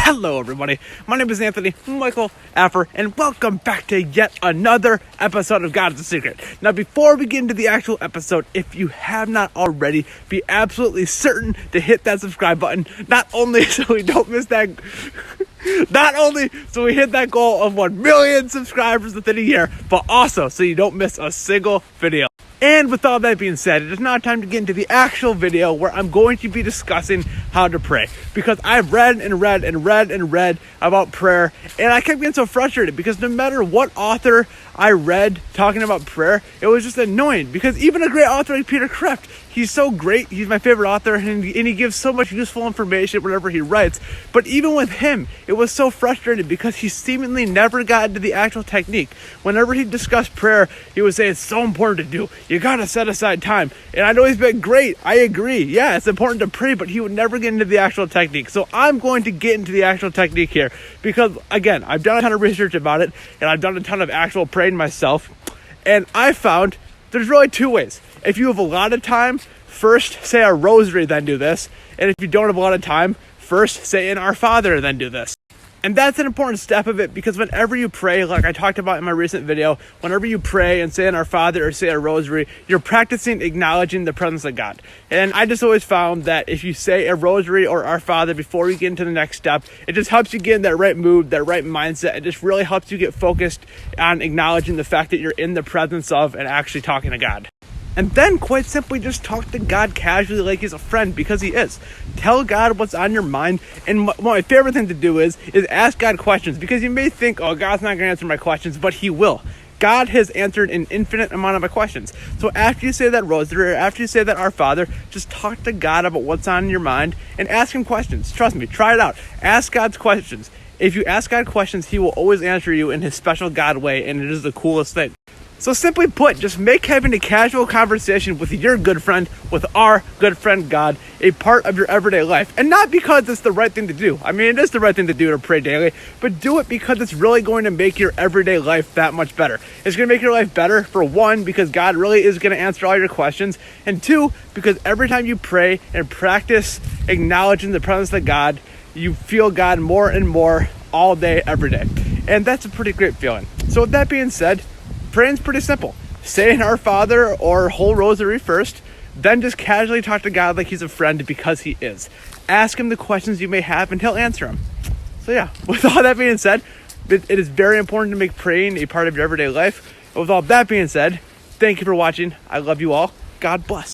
Hello everybody, my name is Anthony Michael Affer, and welcome back to yet another episode of God is a Secret. Now before we get into the actual episode, if you have not already, be absolutely certain to hit that subscribe button, not only so we don't miss that, not only so we hit that goal of 1 million subscribers within a year, but also so you don't miss a single video. And with all that being said, it is now time to get into the actual video where I'm going to be discussing how to pray. Because I've read about prayer, and I kept getting so frustrated because no matter what author I read talking about prayer, it was just annoying. Because even a great author like Peter Kreeft, he's so great, he's my favorite author, and he gives so much useful information whenever he writes. But even with him, it was so frustrating because he seemingly never got into the actual technique. Whenever he discussed prayer, he would say it's so important to do. You gotta set aside time. And I know he's been great. I agree. Yeah, it's important to pray, but he would never get into the actual technique. So I'm going to get into the actual technique here because, again, I've done a ton of research about it, and I've done a ton of actual praying myself. And I found there's really two ways. If you have a lot of time, first say a rosary, then do this. And if you don't have a lot of time, first say an Our Father, then do this. And that's an important step of it because whenever you pray, like I talked about in my recent video, whenever you pray and say an Our Father or say a rosary, you're practicing acknowledging the presence of God. And I just always found that if you say a rosary or Our Father before you get into the next step, it just helps you get in that right mood, that right mindset. It just really helps you get focused on acknowledging the fact that you're in the presence of and actually talking to God. And then, quite simply, just talk to God casually like he's a friend, because he is. Tell God what's on your mind. And my favorite thing to do is ask God questions, because you may think, oh, God's not going to answer my questions, but he will. God has answered an infinite amount of my questions. So after you say that rosary, or after you say that Our Father, just talk to God about what's on your mind and ask him questions. Trust me, try it out. Ask God's questions. If you ask God questions, he will always answer you in his special God way, and it is the coolest thing. So simply put, just make having a casual conversation with your good friend, with our good friend God, a part of your everyday life. And not because it's the right thing to do. I mean, it is the right thing to do to pray daily, but do it because it's really going to make your everyday life that much better. It's going to make your life better, for one, because God really is going to answer all your questions, and two, because every time you pray and practice acknowledging the presence of God, you feel God more and more all day, every day. And that's a pretty great feeling. So with that being said, praying's pretty simple. Say an Our Father or whole rosary first, then just casually talk to God like he's a friend, because he is. Ask him the questions you may have and he'll answer them. So yeah, with all that being said, it is very important to make praying a part of your everyday life. And with all that being said, thank you for watching. I love you all. God bless.